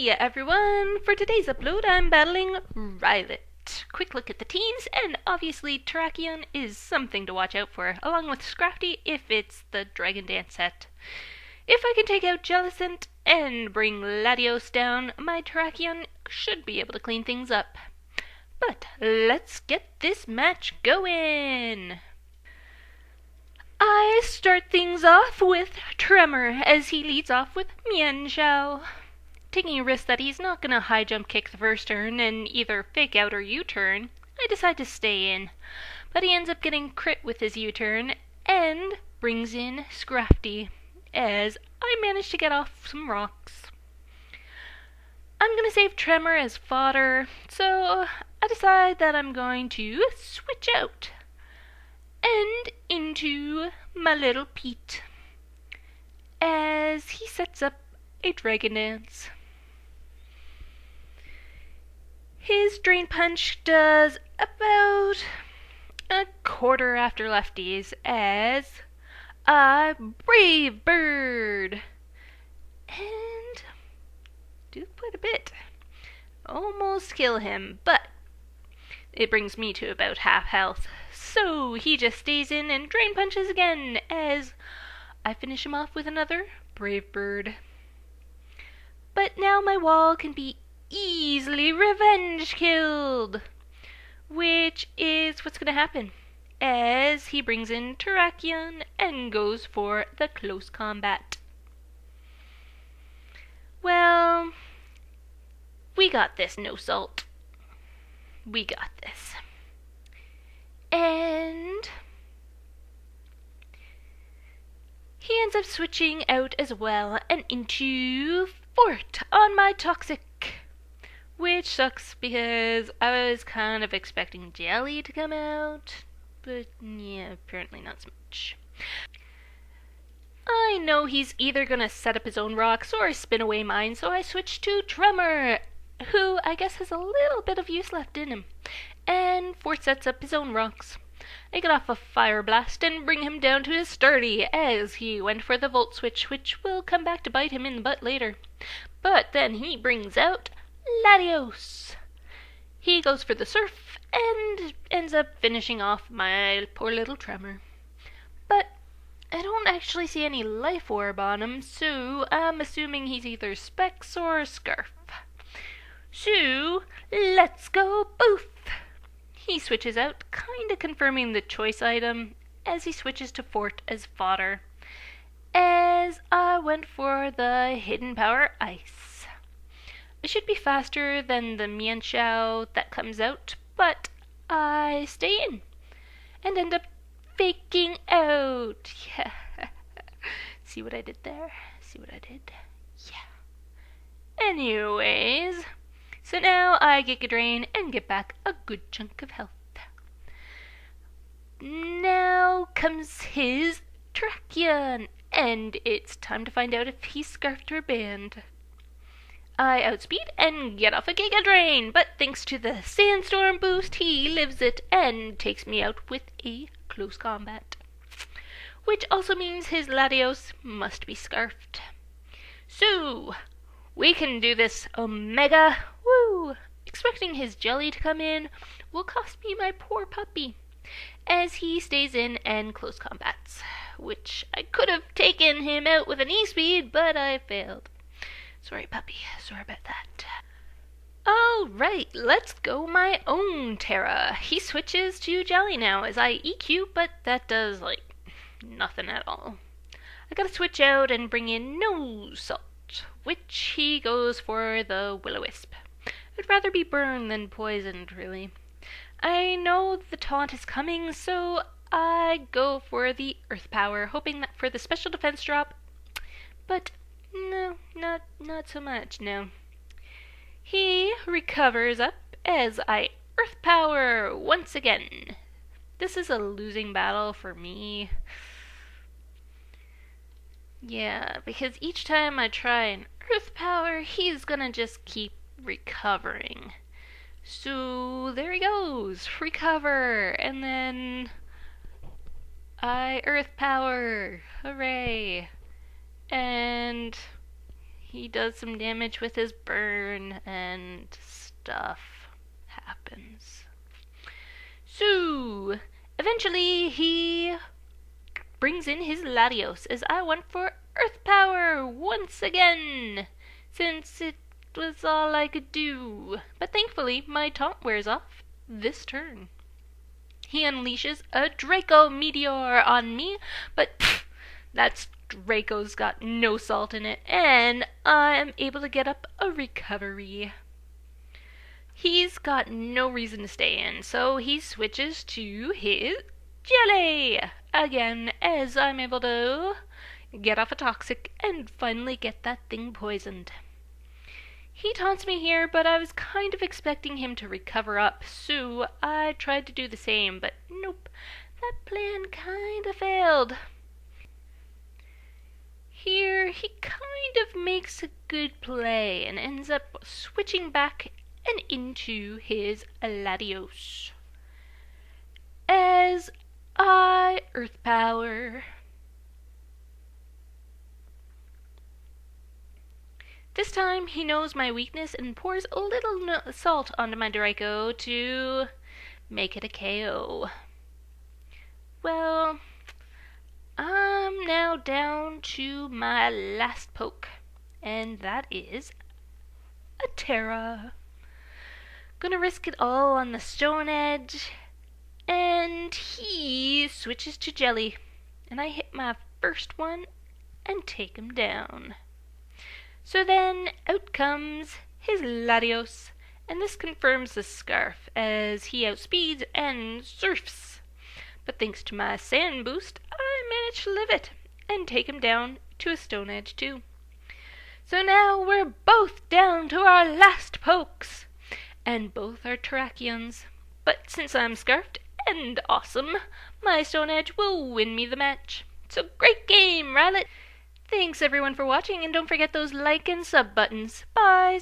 Hiya everyone! For today's upload I'm battling Rylet. Quick look at the teams, and obviously Terrakion is something to watch out for, along with Scrafty if it's the Dragon Dance set. If I can take out Jellicent and bring Latios down, my Terrakion should be able to clean things up. But let's get this match going! I start things off with Tremor as he leads off with Mienshao. Taking a risk that he's not going to high jump kick the first turn and either fake out or U-turn, I decide to stay in. But he ends up getting crit with his U-turn and brings in Scrafty as I manage to get off some rocks. I'm going to save Tremor as fodder, so I decide that I'm going to switch out and into my little Pete as he sets up a Dragon Dance. His Drain Punch does about a quarter after lefties as I Brave Bird and do quite a bit. Almost kill him, but it brings me to about half health. So he just stays in and Drain Punches again as I finish him off with another Brave Bird. But now my wall can be easily revenge killed, which is what's going to happen as he brings in Terrakion and goes for the close combat. Well, we got this, no salt. We got this. And he ends up switching out as well and into Fort on my Toxic, which sucks because I was kind of expecting Jelly to come out, but yeah, apparently not so much. I know he's either gonna set up his own rocks or spin away mine, so I switch to Tremor, who I guess has a little bit of use left in him, and Fort sets up his own rocks. I get off a Fire Blast and bring him down to his Sturdy as he went for the Volt Switch, which will come back to bite him in the butt later. But then he brings out Latios. He goes for the Surf and ends up finishing off my poor little Tremor. But I don't actually see any Life Orb on him, so I'm assuming he's either Specs or Scarf. So let's go both! He switches out, kinda confirming the choice item, as he switches to Fort as fodder, as I went for the Hidden Power Ice. I should be faster than the Mienshao that comes out, but I stay in, and end up faking out. Yeah. See what I did there? See what I did? Yeah. Anyways, so now I Giga Drain and get back a good chunk of health. Now comes his Terrakion, and it's time to find out if he's scarfed or banned. I outspeed and get off a Giga Drain, but thanks to the Sandstorm boost, he lives it and takes me out with a close combat. Which also means his Latios must be scarfed. So we can do this, Omega! Woo! Expecting his Jelly to come in will cost me my poor puppy, as he stays in and close combats, which I could have taken him out with an E-Speed, but I failed. Sorry, puppy. Sorry about that. Alright, let's go my own Terra. He switches to Jelly now as I EQ, but that does, nothing at all. I gotta switch out and bring in no salt, which he goes for the Will-O-Wisp. I'd rather be burned than poisoned, really. I know the taunt is coming, so I go for the Earth Power, hoping that for the special defense drop, but no, not so much, no. He recovers up as I Earth Power once again. This is a losing battle for me. Yeah, because each time I try an Earth Power, he's gonna just keep recovering. So there he goes, recover, and then I Earth Power, hooray. And he does some damage with his burn, and stuff happens. So, eventually he brings in his Latios as I went for Earth Power once again, since it was all I could do. But thankfully, my taunt wears off this turn. He unleashes a Draco Meteor on me, but that Draco's got no salt in it, and I am able to get up a recovery. He's got no reason to stay in, so he switches to his Jelly again, as I'm able to get off a Toxic and finally get that thing poisoned. He taunts me here, but I was kind of expecting him to recover up, so I tried to do the same, but nope, that plan kind of failed. Here, he kind of makes a good play and ends up switching back and into his Latios as I Earth Power. This time he knows my weakness and pours a little salt onto my Draco to make it a KO. Well, I'm now down to my last poke, and that is a Terra. Gonna risk it all on the Stone Edge, and he switches to Jelly, and I hit my first one and take him down. So then out comes his Latios, and this confirms the Scarf as he outspeeds and surfs. But thanks to my Sand boost, I managed to live it and take him down to a Stone Edge too. So now we're both down to our last pokes, and both are Terrakions. But since I'm Scarfed and awesome, my Stone Edge will win me the match. So great game, Rylet! Thanks everyone for watching, and don't forget those like and sub buttons. Bye!